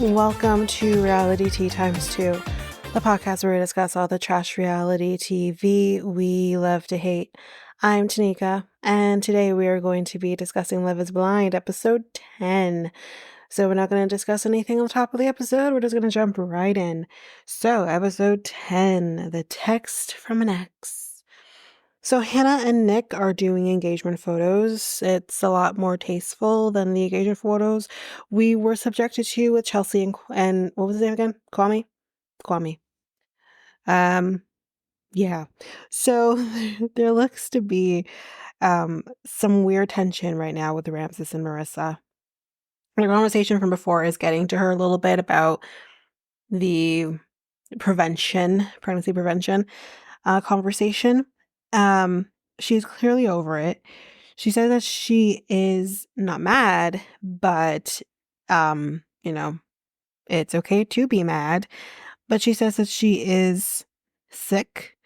Welcome to Reality Tea Times 2, the podcast where we discuss all the trash reality TV we love to hate. I'm Tanika, and today we are going to be discussing Love is Blind, episode 10. So we're not going to discuss anything on the top of the episode, we're just going to jump right in. So, episode 10, The Text from an Ex. So Hannah and Nick are doing engagement photos. It's a lot more tasteful than the engagement photos we were subjected to with Chelsea and what was his name again? Kwame? Kwame. Um, yeah. So there looks to be some weird tension right now with Ramses and Marissa. The conversation from before is getting to her a little bit about the pregnancy prevention conversation. She's clearly over it. She says that she is not mad, but, you know, it's okay to be mad. But she says that she is sick.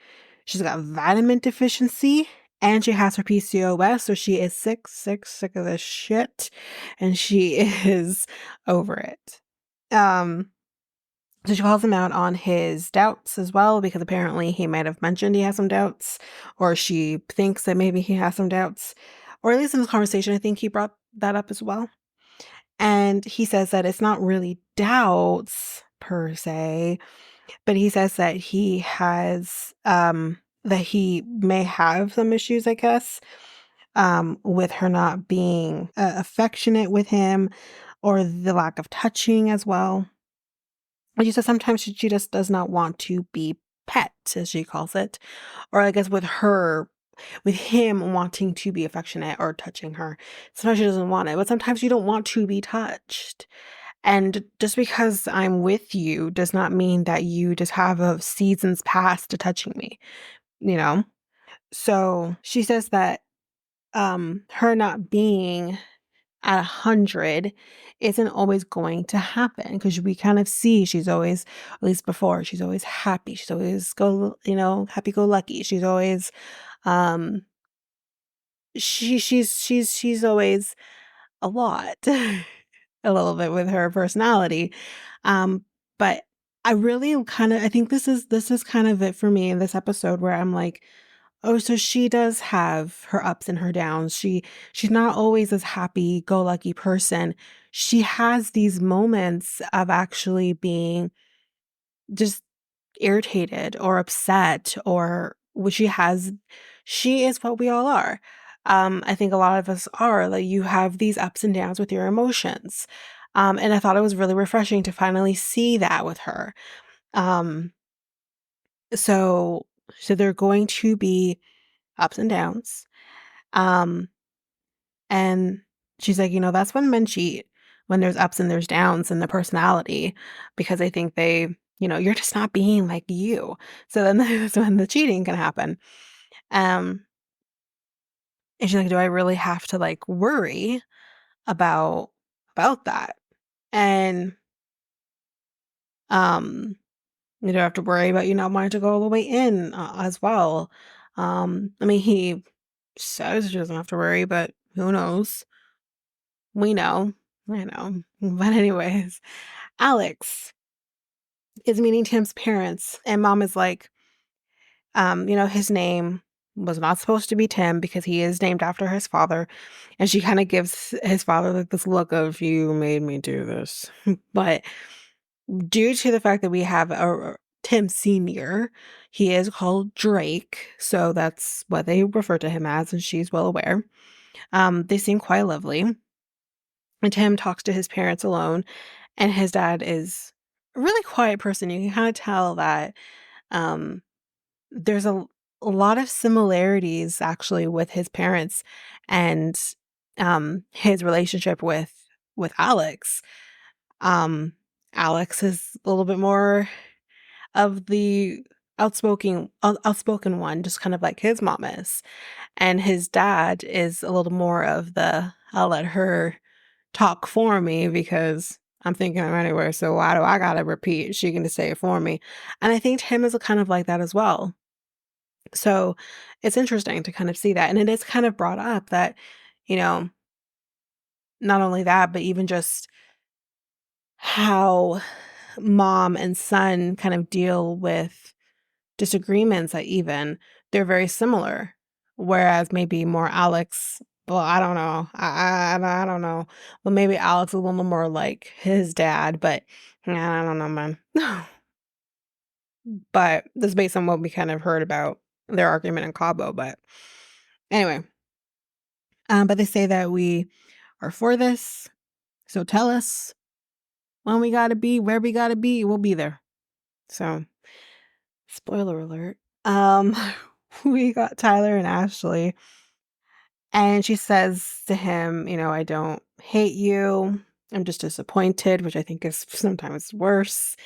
She's got vitamin deficiency and she has her PCOS. So she is sick of this shit. And she is over it. So she calls him out on his doubts as well, because apparently he might have mentioned he has some doubts, or she thinks that maybe he has some doubts, or at least in this conversation, I think he brought that up as well. And he says that it's not really doubts per se, but he says that he has, that he may have some issues, I guess, with her not being affectionate with him, or the lack of touching as well. She says sometimes she just does not want to be pet, as she calls it. Or I guess with him wanting to be affectionate or touching her. Sometimes she doesn't want it, but sometimes you don't want to be touched. And just because I'm with you does not mean that you just have a seasons past to touching me, you know? So she says that her not being at 100 isn't always going to happen, because we kind of see she's always, at least before, she's always happy. She's always happy go lucky. She's always um she's always a lot a little bit with her personality. But I think this is kind of it for me in this episode, where I'm like, oh, so she does have her ups and her downs. She's not always this happy-go-lucky person. She has these moments of actually being just irritated or upset, or what she is what we all are. I think a lot of us are, like, you have these ups and downs with your emotions. And I thought it was really refreshing to finally see that with her. Um, so so they're going to be ups and downs. Um, and she's like, that's when men cheat, when there's ups and there's downs in the personality, because I think you're just not being like you. So then that's when the cheating can happen. Um, and she's like, do I really have to like worry about that? And um, you don't have to worry about you not wanting to go all the way in as well. I mean, he says she doesn't have to worry, but who knows? We know. I know. But anyways, Alex is meeting Tim's parents, and mom is like, his name was not supposed to be Tim because he is named after his father. And she kind of gives his father like this look of, you made me do this. But due to the fact that we have a Tim Sr., he is called Drake. So that's what they refer to him as, and she's well aware. They seem quite lovely. And Tim talks to his parents alone, and his dad is a really quiet person. You can kind of tell that um, there's a lot of similarities actually with his parents and his relationship with Alex. Um, Alex is a little bit more of the outspoken one, just kind of like his mom is, and his dad is a little more of the, I'll let her talk for me because I'm thinking I'm anywhere, so why do I gotta repeat? She can just say it for me. And I think Tim is a kind of like that as well. So it's interesting to kind of see that. And it is kind of brought up that, you know, not only that, but even just how mom and son kind of deal with disagreements that even they're very similar. Whereas maybe more Alex, well, I don't know. I don't know. Well, maybe Alex is a little more like his dad, but I don't know, man. But this is based on what we kind of heard about their argument in Cabo. But anyway, but they say that we are for this. So tell us when we gotta be, where we gotta be, we'll be there. So spoiler alert. Um, we got Tyler and Ashley, and she says to him, "I don't hate you. I'm just disappointed," which I think is sometimes worse.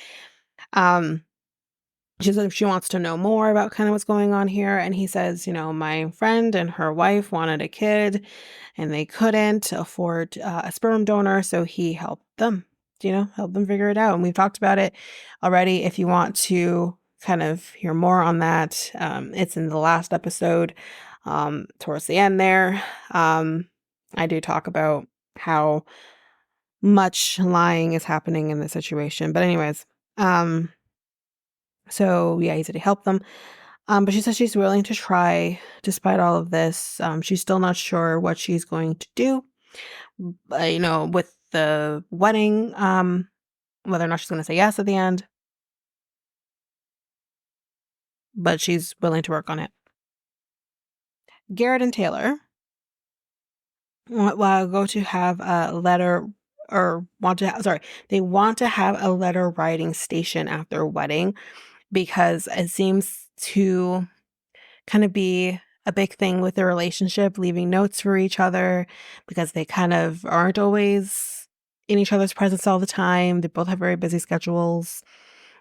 Um, she says she wants to know more about kind of what's going on here, and he says, "My friend and her wife wanted a kid, and they couldn't afford a sperm donor, so he helped them, help them figure it out." And we've talked about it already. If you want to kind of hear more on that, it's in the last episode, towards the end there. I do talk about how much lying is happening in this situation. But anyways, so yeah, he said he helped them. But she says she's willing to try despite all of this. She's still not sure what she's going to do, with the wedding, whether or not she's going to say yes at the end, but she's willing to work on it. Garrett and Taylor go to have a letter or they want to have a letter writing station at their wedding because it seems to kind of be a big thing with their relationship, leaving notes for each other because they kind of aren't always in each other's presence all the time. They both have very busy schedules.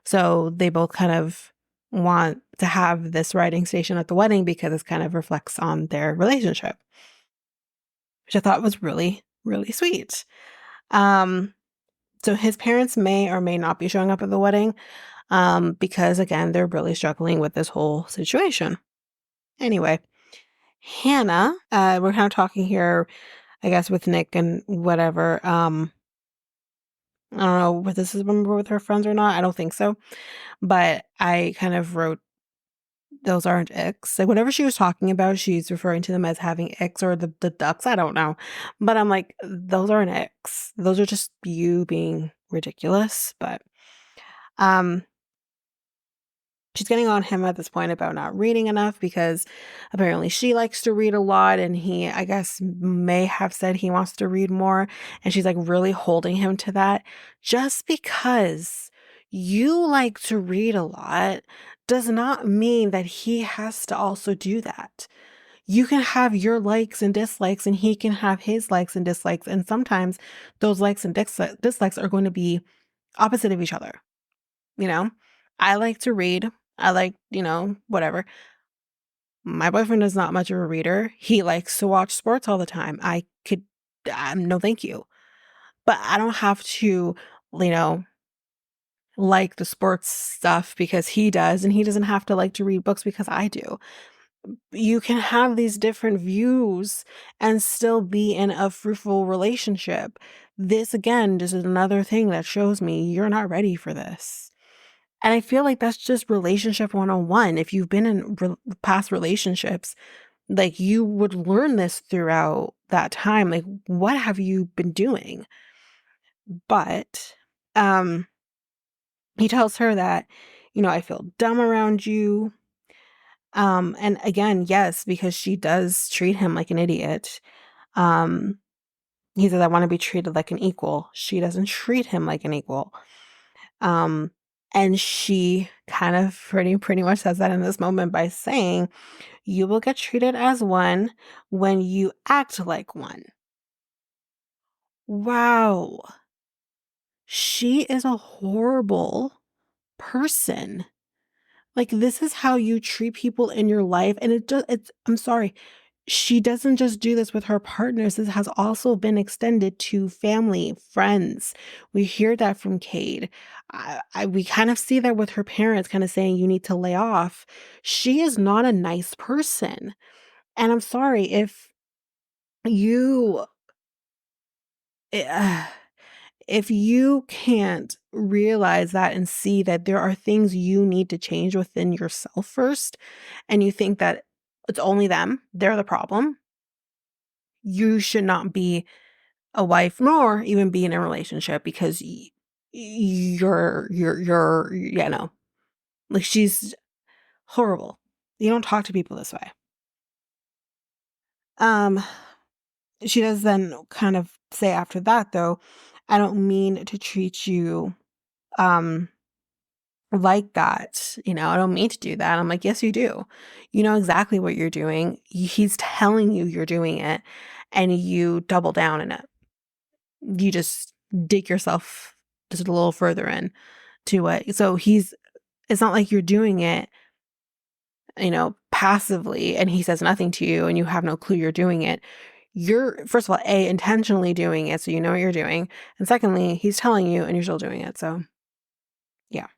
So they both kind of want to have this writing station at the wedding because it kind of reflects on their relationship, which I thought was really, really sweet. Um, so his parents may or may not be showing up at the wedding because, again, they're really struggling with this whole situation. Anyway, Hannah, we're kind of talking here, I guess, with Nick and whatever. I don't know if this is remember with her friends or not. I don't think so. But I kind of wrote, those aren't icks. Like, whatever she was talking about, she's referring to them as having icks or the ducks. I don't know. But I'm like, those aren't icks. Those are just you being ridiculous. But um, she's getting on him at this point about not reading enough because apparently she likes to read a lot and he, I guess, may have said he wants to read more. And she's like really holding him to that. Just because you like to read a lot does not mean that he has to also do that. You can have your likes and dislikes and he can have his likes and dislikes. And sometimes those likes and dislikes are going to be opposite of each other. You know, I like to read. I like, whatever. My boyfriend is not much of a reader. He likes to watch sports all the time. No, thank you. But I don't have to, you know, like the sports stuff because he does, and he doesn't have to like to read books because I do. You can have these different views and still be in a fruitful relationship. This, again, just is another thing that shows me you're not ready for this. And I feel like that's just relationship 101. If you've been in past relationships, like you would learn this throughout that time. Like, what have you been doing? But he tells her that, I feel dumb around you. And again, yes, because she does treat him like an idiot. Um, he says, I want to be treated like an equal. She doesn't treat him like an equal. Um, and she kind of pretty much says that in this moment by saying, you will get treated as one when you act like one. Wow. She is a horrible person. Like, this is how you treat people in your life. And I'm sorry. She doesn't just do this with her partners. This has also been extended to family, friends. We hear that from Cade. We kind of see that with her parents, kind of saying, you need to lay off. She is not a nice person. And I'm sorry if you, eh, If you can't realize that and see that there are things you need to change within yourself first, and you think that it's only them, they're the problem, you should not be a wife nor even be in a relationship because you're yeah, no. Like, she's horrible. You don't talk to people this way. Um, she does then kind of say after that though, I don't mean to treat you um like that. I don't mean to do that. I'm like, yes, you do. You know exactly what you're doing. He's telling you you're doing it and you double down in it. You just dig yourself just a little further in to it. So it's not like you're doing it, passively and he says nothing to you and you have no clue you're doing it. You're, first of all, A, intentionally doing it so you know what you're doing. And secondly, he's telling you and you're still doing it. So, yeah.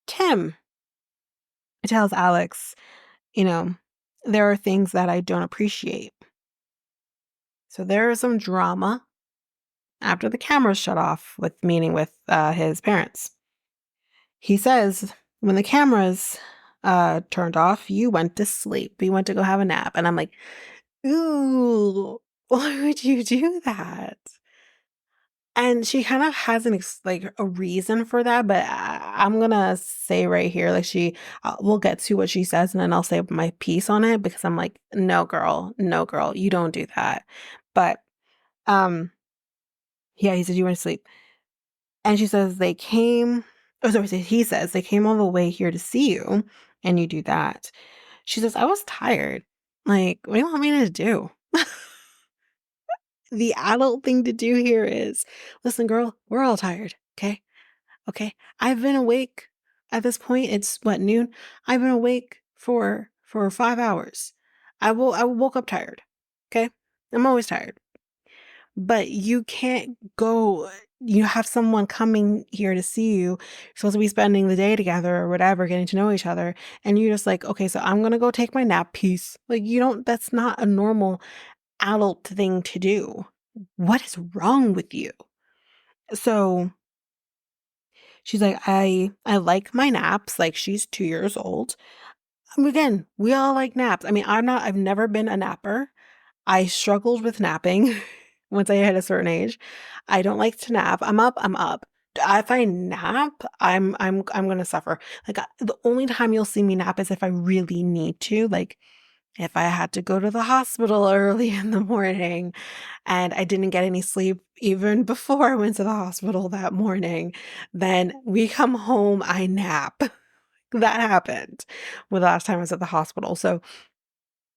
Tim tells Alex, you know, there are things that I don't appreciate. So there is some drama after the cameras shut off with meeting with his parents. He says, when the cameras turned off, you went to sleep. You went to go have a nap. And I'm like, ooh, why would you do that? And she kind of has like a reason for that, but I'm gonna say right here, like we'll get to what she says, and then I'll say my piece on it because I'm like, no, girl, you don't do that. But um, yeah, he said you went to sleep, and she says they came. Oh, sorry, he says they came all the way here to see you, and you do that. She says I was tired. Like, what do you want me to do? The adult thing to do here is, listen, girl, we're all tired. Okay. Okay. I've been awake at this point. It's what, noon? I've been awake for 5 hours. I woke up tired. Okay. I'm always tired. But you can't go, you have someone coming here to see you. You're supposed to be spending the day together or whatever, getting to know each other. And you're just like, okay, so I'm going to go take my nap. Peace. Like, that's not a normal adult thing to do. What is wrong with you? So she's like, I like my naps. Like, she's 2 years old. Again, we all like naps. I mean, I've never been a napper. I struggled with napping once I hit a certain age. I don't like to nap. I'm up. If I nap, I'm gonna suffer. Like, the only time you'll see me nap is if I really need to. Like, if I had to go to the hospital early in the morning and I didn't get any sleep even before I went to the hospital that morning, then we come home, I nap. That happened the last time I was at the hospital. So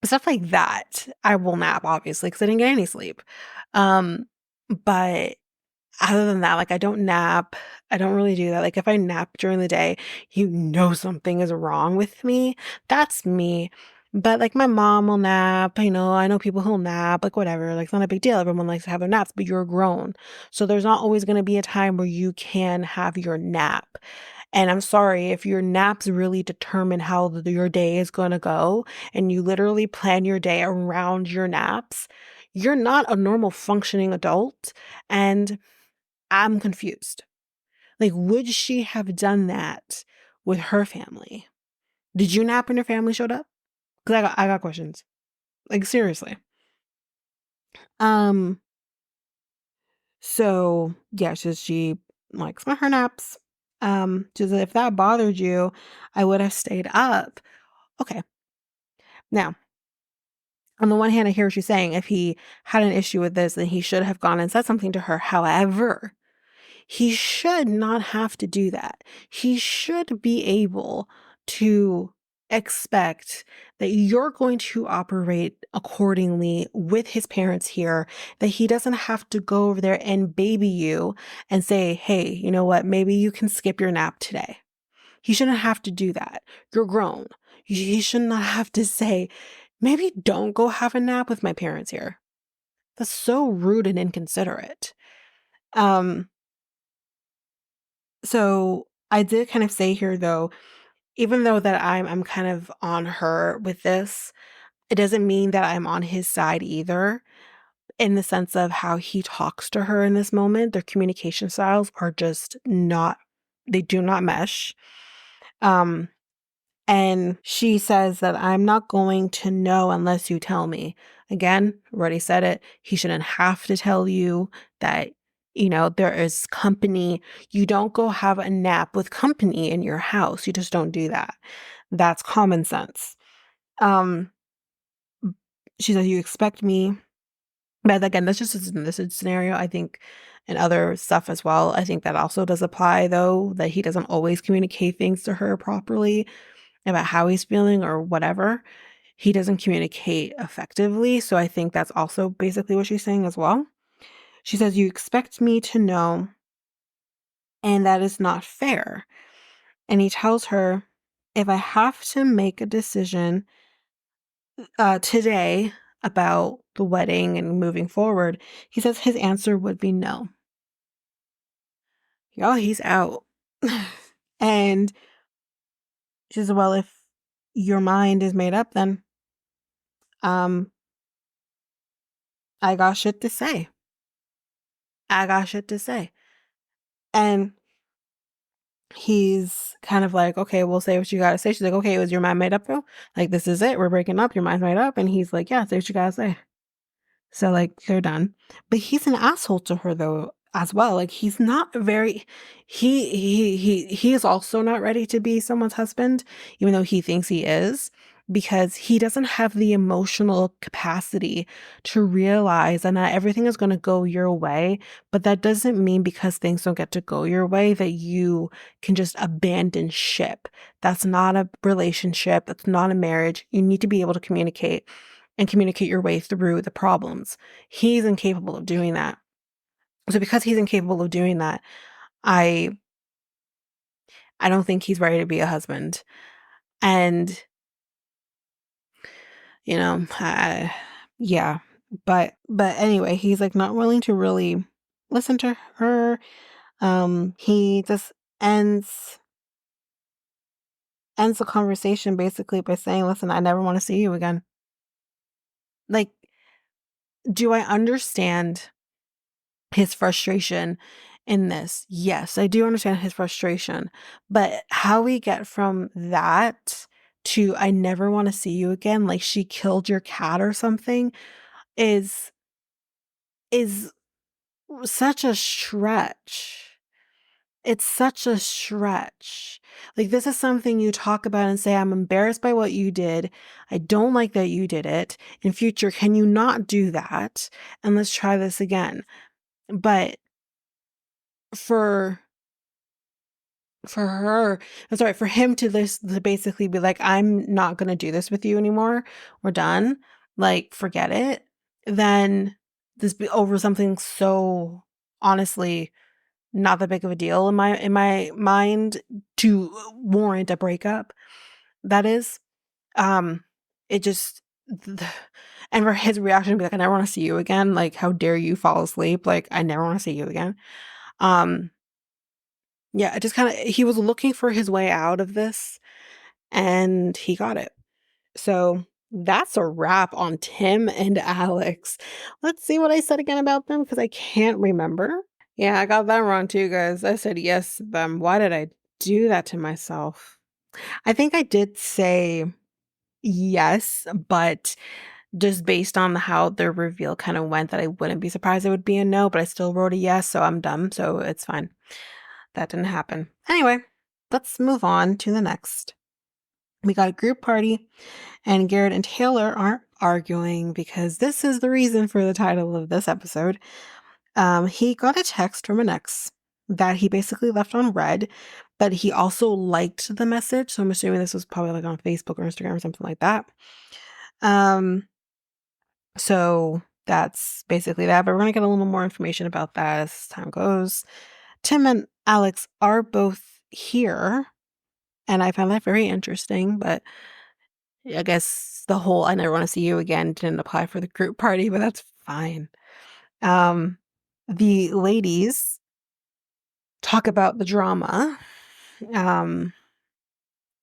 stuff like that, I will nap, obviously, because I didn't get any sleep. But other than that, like, I don't nap. I don't really do that. Like, if I nap during the day, something is wrong with me. That's me. But, like, my mom will nap. I know people who'll nap, like, whatever. Like, it's not a big deal. Everyone likes to have their naps, but you're grown. So there's not always going to be a time where you can have your nap. And I'm sorry, if your naps really determine how your day is going to go, and you literally plan your day around your naps, you're not a normal functioning adult. And I'm confused. Like, would she have done that with her family? Did you nap when your family showed up? Because I got questions. Like, seriously. Um, so yeah, she likes her naps. She said if that bothered you, I would have stayed up. Okay. Now, on the one hand, I hear what you're saying. If he had an issue with this, then he should have gone and said something to her. However, he should not have to do that. He should be able to expect that you're going to operate accordingly with his parents here, that he doesn't have to go over there and baby you and say, hey, you know what? Maybe you can skip your nap today. He shouldn't have to do that. You're grown. He should not have to say, maybe don't go have a nap with my parents here. That's so rude and inconsiderate. Um, So I did kind of say here though, even though that I'm kind of on her with this, it doesn't mean that I'm on his side either. in the sense of how he talks to her in this moment. Their communication styles are just not, they do not mesh. Um, and she says that I'm not going to know unless you tell me. Again, already said it. He shouldn't have to tell you that, there is company. You don't go have a nap with company in your house. You just don't do that. That's common sense. Um, she says, you expect me. But again, that's just in this scenario. I think in other stuff as well, I think that also does apply, though, that he doesn't always communicate things to her properly about how he's feeling or whatever. He doesn't communicate effectively. So I think that's also basically what she's saying as well. She says, you expect me to know, and that is not fair. And he tells her, if I have to make a decision today about the wedding and moving forward, he says his answer would be no. Y'all, he's out. And she says, well, if your mind is made up, then um I got shit to say. I got shit to say. And he's kind of like, okay, we'll say what you gotta say. She's like, okay, was your mind made up though? Like, this is it. We're breaking up. Your mind's made up. And he's like, yeah, say what you gotta say. So like they're done. But he's an asshole to her though as well. Like he's not very he is also not ready to be someone's husband, even though he thinks he is, because he doesn't have the emotional capacity to realize that not everything is going to go your way. But that doesn't mean because things don't get to go your way that you can just abandon ship. That's not a relationship. That's not a marriage. You need to be able to communicate and communicate your way through the problems. He's incapable of doing that. So because he's incapable of doing that, I don't think he's ready to be a husband. And yeah. But anyway, he's like not willing to really listen to her. He just ends the conversation basically by saying, "Listen, I never want to see you again." Like, do I understand his frustration in this? Yes, I do understand his frustration, but how we get from that to I never want to see you again, like she killed your cat or something, is is such a stretch. It's such a stretch. Like, this is something you talk about and say, I'm embarrassed by what you did. I don't like that you did it. In future, can you not do that? And let's try this again. But for for him to basically be like, I'm not gonna do this with you anymore. We're done. Like, forget it. Then this be over something so honestly not that big of a deal in my mind to warrant a breakup. That is, it just, and for his reaction to be like, I never want to see you again. Like, how dare you fall asleep? Like, I never want to see you again. Um, yeah, it just kind of, he was looking for his way out of this and he got it. So that's a wrap on Tim and Alex. Let's see what I said again about them because I can't remember. Yeah, I got that wrong too, guys. I said yes to them. Why did I do that to myself? I think I did say yes, but just based on how the reveal kind of went, that I wouldn't be surprised it would be a no, but I still wrote a yes, so I'm dumb, so it's fine. That didn't happen. Anyway, let's move on to the next. We got a group party, and Garrett and Taylor aren't arguing because this is the reason for the title of this episode. He got a text from an ex that he basically left on read, but he also liked the message. So I'm assuming this was probably like on Facebook or Instagram or something like that. So that's basically that. But we're gonna get a little more information about that as time goes. Tim and Alex are both here, and I found that very interesting. But I guess the whole "I never want to see you again" didn't apply for the group party, but that's fine. Um, the ladies talk about the drama.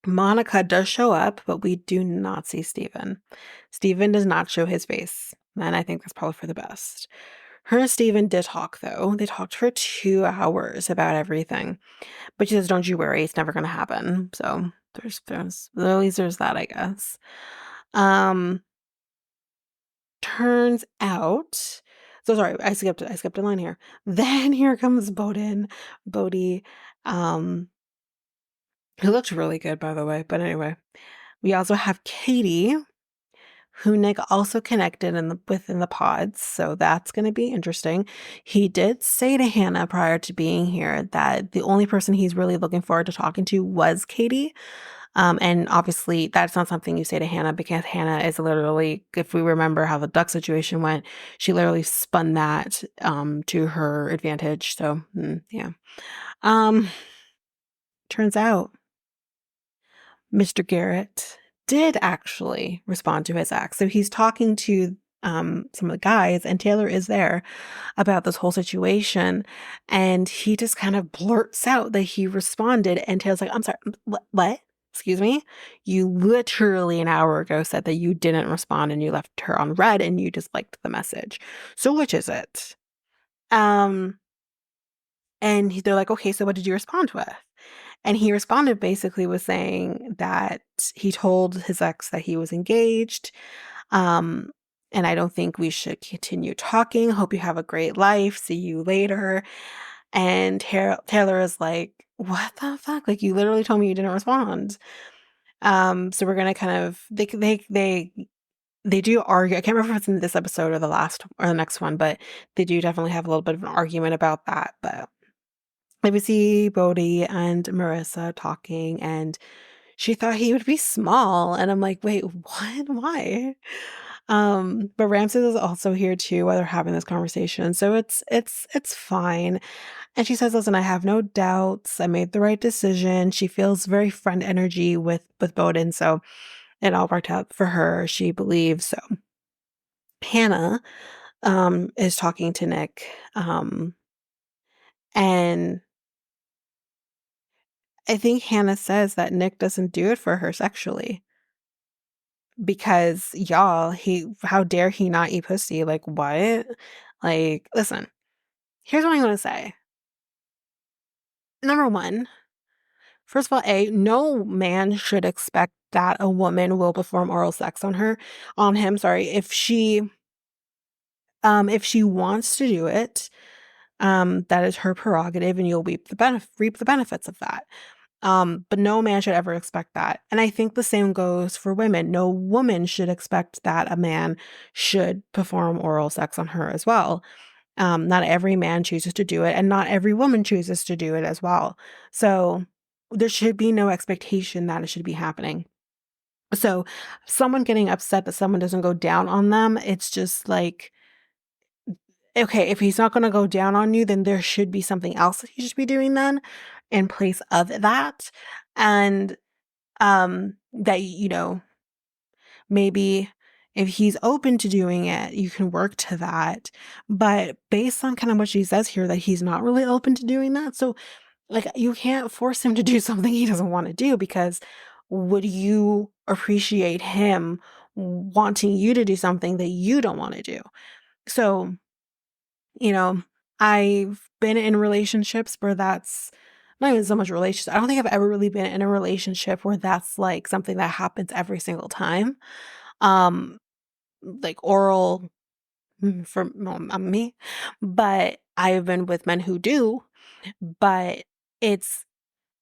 Monica does show up, but we do not see Steven. Steven does not show his face. and I think that's probably for the best. Her and Steven did talk, though. They talked for 2 hours about everything, but she says, "Don't you worry, it's never gonna happen." So, there's at least there's that, I guess. Um, turns out so sorry, I skipped a line here. Then here comes Bodhi, um, who looks really good, by the way, but anyway. We also have Katie, who Nick also connected within the pods, so that's gonna be interesting. He did say to Hannah prior to being here that the only person he's really looking forward to talking to was Katie. And obviously that's not something you say to Hannah because Hannah is literally, if we remember how the duck situation went, she literally spun that to her advantage. So yeah. Um, turns out Mr. Garrett did actually respond to his ex. So he's talking to some of the guys, and Taylor is there about this whole situation. And he just kind of blurts out that he responded. And Taylor's like, "I'm sorry, what? Excuse me? You literally an hour ago said that you didn't respond and you left her on red and you disliked the message. So which is it?" Um, and they're like, "Okay, so what did you respond with?" And he responded basically with saying that he told his ex that he was engaged. Um, and I don't think we should continue talking. Hope you have a great life. See you later. And Taylor is like, "What the fuck? Like, you literally told me you didn't respond." So we're gonna kind of they do argue. I can't remember if it's in this episode or the last or the next one, but they do definitely have a little bit of an argument about that. But we see Bodhi and Marissa talking, and she thought he would be small, and I'm like, "Wait, what? Why?" But Ramses is also here too while they're having this conversation, so it's fine. And she says, "Listen, I have no doubts. I made the right decision." She feels very friend energy with Bowden, so it all worked out for her. She believes so. Hannah is talking to Nick, and I think Hannah says that Nick doesn't do it for her sexually. Because y'all, how dare he not eat pussy? Like, what? Like, listen, here's what I'm gonna say. Number one, first of all, no man should expect that a woman will perform oral sex on him, sorry, if she wants to do it, that is her prerogative and you'll reap the benefits of that. But no man should ever expect that. And I think the same goes for women. No woman should expect that a man should perform oral sex on her as well. Not every man chooses to do it, and not every woman chooses to do it as well. So there should be no expectation that it should be happening. So someone getting upset that someone doesn't go down on them, it's just like, okay, if he's not going to go down on you, then there should be something else that he should be doing then in place of that. And that, maybe if he's open to doing it, you can work to that. But based on kind of what she says here, that he's not really open to doing that. So, like, you can't force him to do something he doesn't want to do because would you appreciate him wanting you to do something that you don't want to do? So, you know, I've been in relationships where that's not even so much relationships. I don't think I've ever really been in a relationship where that's like something that happens every single time. Um, like oral for me, but I've been with men who do, but it's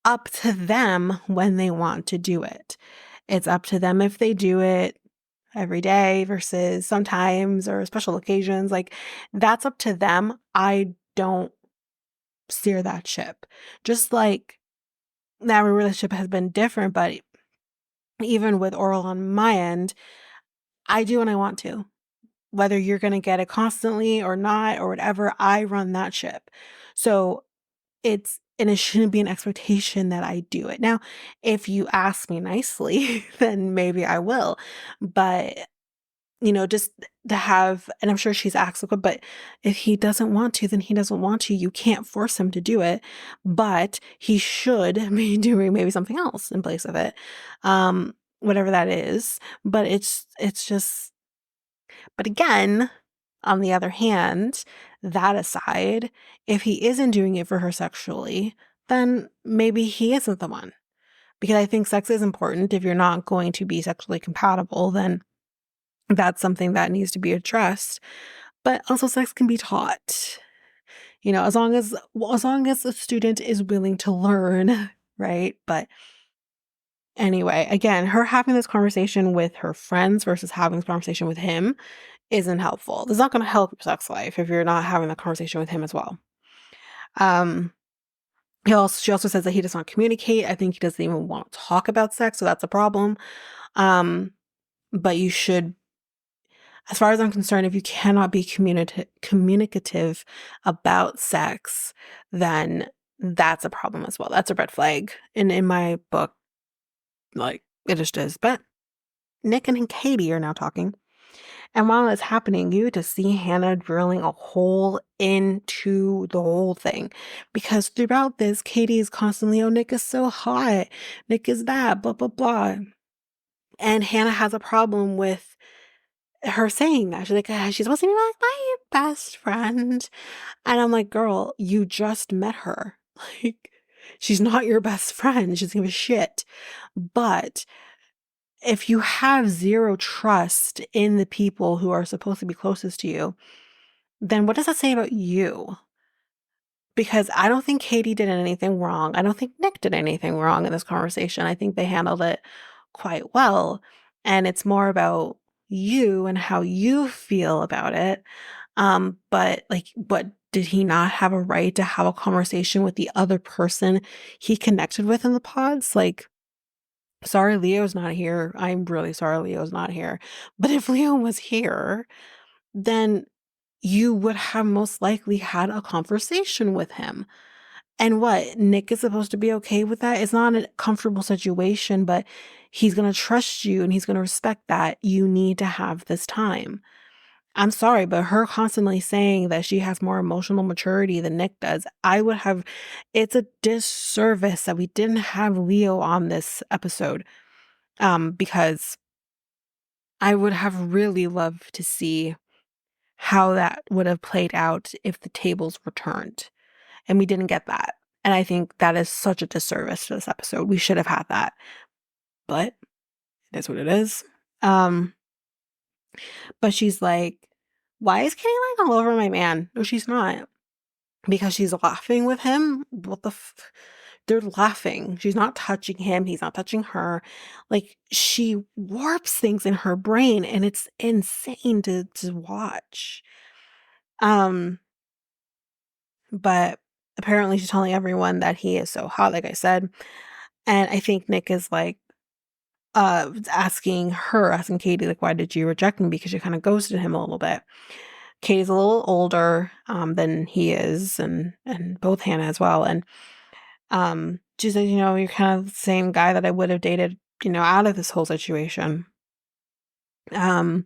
up to them when they want to do it. It's up to them if they do it every day versus sometimes or special occasions. Like that's up to them. I don't steer that ship. Just like now, our relationship has been different, but even with oral on my end, I do when I want to. Whether you're gonna get it constantly or not or whatever, I run that ship. So it shouldn't be an expectation that I do it. Now, if you ask me nicely, then maybe I will. But, just to have, and I'm sure she's asked, but if he doesn't want to, then he doesn't want to. You can't force him to do it, but he should be doing maybe something else in place of it. Whatever that is. But it's just But again, on the other hand, that aside, if he isn't doing it for her sexually, then maybe he isn't the one. Because I think sex is important. If you're not going to be sexually compatible, then that's something that needs to be addressed. But also sex can be taught. As long as the student is willing to learn, right? But anyway, again, her having this conversation with her friends versus having this conversation with him isn't helpful. It's not going to help your sex life if you're not having that conversation with him as well. Um, she also says that he does not communicate. I think he doesn't even want to talk about sex, so that's a problem. Um, but you should, as far as I'm concerned, if you cannot be communicative about sex, then that's a problem as well. That's a red flag. And in my book, like, it just is. But Nick and Katie are now talking. And while it's happening, you get to see Hannah drilling a hole into the whole thing. Because throughout this, Katie is constantly, oh, Nick is so hot. Nick is that, blah, blah, blah. And Hannah has a problem with her saying that. She's like, she's supposed to be my best friend. And I'm like, girl, you just met her. Like, she's not your best friend. She's gonna be shit. But if you have zero trust in the people who are supposed to be closest to you, then what does that say about you? Because I don't think Katie did anything wrong. I don't think Nick did anything wrong in this conversation. I think they handled it quite well. And it's more about you and how you feel about it. But did he not have a right to have a conversation with the other person he connected with in the pods? Like, sorry, Leo's not here. I'm really sorry Leo's not here. But if Leo was here, then you would have most likely had a conversation with him. And what? Nick is supposed to be okay with that? It's not a comfortable situation, but he's going to trust you and he's going to respect that. You need to have this time. I'm sorry, but her constantly saying that she has more emotional maturity than Nick does, it's a disservice that we didn't have Leo on this episode. Because I would have really loved to see how that would have played out if the tables were turned. And we didn't get that. And I think that is such a disservice to this episode. We should have had that. But it is what it is. But she's like, why is Katie like all over my man? No, she's not. Because she's laughing with him? They're laughing. She's not touching him. He's not touching her. Like, she warps things in her brain, and it's insane to watch. But apparently she's telling everyone that he is so hot, like I said. And I think Nick is like, asking Katie, like, why did you reject me? Because she kind of ghosted him a little bit. Katie's a little older, than he is, and both Hannah as well. And, she said, you're kind of the same guy that I would have dated, out of this whole situation. But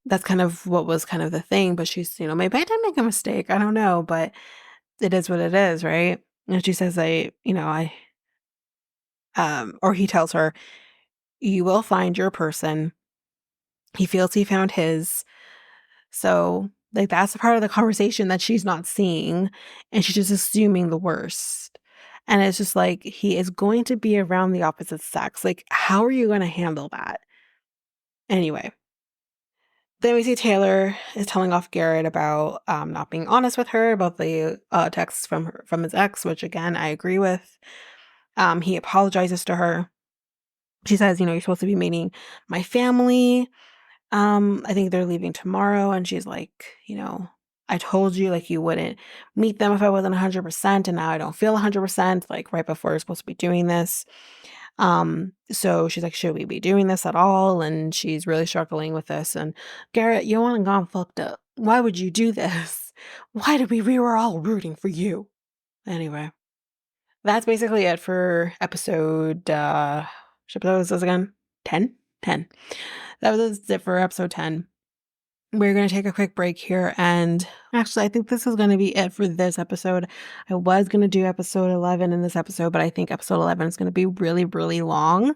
that's kind of what was kind of the thing. But she's, maybe I did make a mistake. I don't know, but it is what it is, right? And she says, or he tells her, you will find your person. He feels he found his. So, like, that's a part of the conversation that she's not seeing, and she's just assuming the worst. And it's just like, he is going to be around the opposite sex. Like, how are you going to handle that? Anyway, then we see Taylor is telling off Garrett about not being honest with her about the texts from his ex, which again I agree with. He apologizes to her. She says, you're supposed to be meeting my family. I think they're leaving tomorrow. And she's like, I told you, like, you wouldn't meet them if I wasn't 100%. And now I don't feel 100%, like, right before you're supposed to be doing this. So she's like, should we be doing this at all? And she's really struggling with this. And Garrett, you want to gone fucked up. Why would you do this? Why did we were all rooting for you? Anyway, that's basically it for episode, which episode was this again? 10? 10. That was it for episode 10. We're going to take a quick break here. And actually, I think this is going to be it for this episode. I was going to do episode 11 in this episode, but I think episode 11 is going to be really, really long.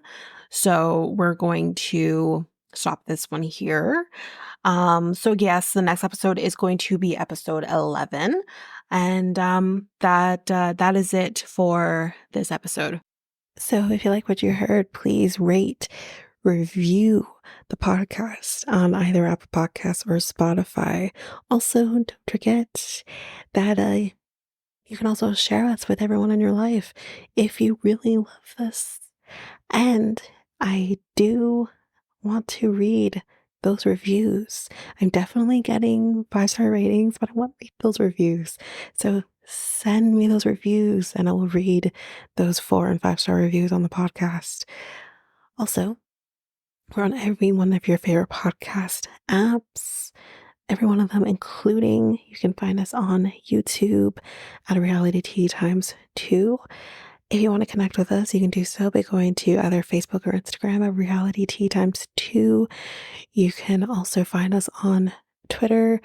So we're going to stop this one here. So yes, the next episode is going to be episode 11, and that is it for this episode. So if you like what you heard, please rate, review the podcast on either Apple Podcasts or Spotify. Also, don't forget that you can also share us with everyone in your life if you really love this. And I do want to read those reviews. I'm definitely getting 5-star ratings, but I want to read those reviews. So send me those reviews and I will read those 4 and 5-star reviews on the podcast. Also, we're on every one of your favorite podcast apps, every one of them, including you can find us on YouTube at Reality Tea Times 2. If you want to connect with us, you can do so by going to either Facebook or Instagram at Reality Tea Times 2. You can also find us on Twitter,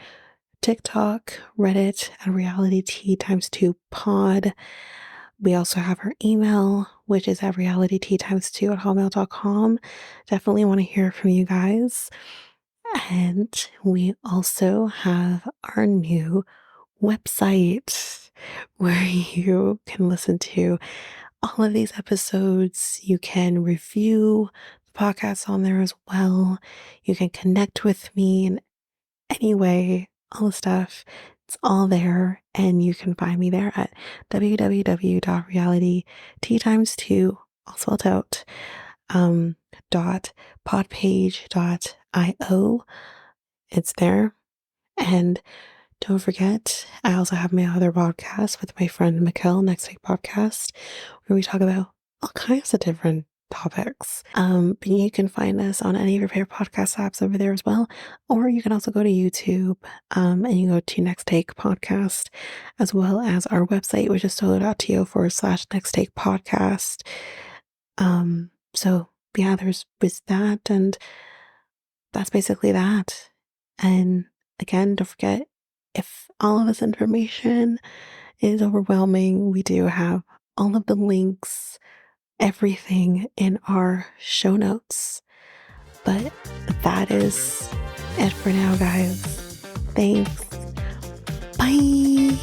TikTok, Reddit at Reality Tea Times 2 Pod. We also have our email, which is at realityteatimes2 at hotmail.com. Definitely want to hear from you guys. And we also have our new website where you can listen to all of these episodes. You can review the podcast on there as well. You can connect with me in any way, all the stuff. It's all there. And you can find me there at www.realityteatimes2, all spelled out, .podpage.io. It's there. And don't forget, I also have my other podcast with my friend Mikkel, Next Take Podcast, where we talk about all kinds of different topics. But you can find us on any of your favorite podcast apps over there as well. Or you can also go to YouTube and you go to Next Take Podcast, as well as our website, which is solo.to/Next Take Podcast. So yeah, there's that, and that's basically that. And again, don't forget, if all of this information is overwhelming, we do have all of the links, everything in our show notes. But that is it for now, guys. Thanks. Bye.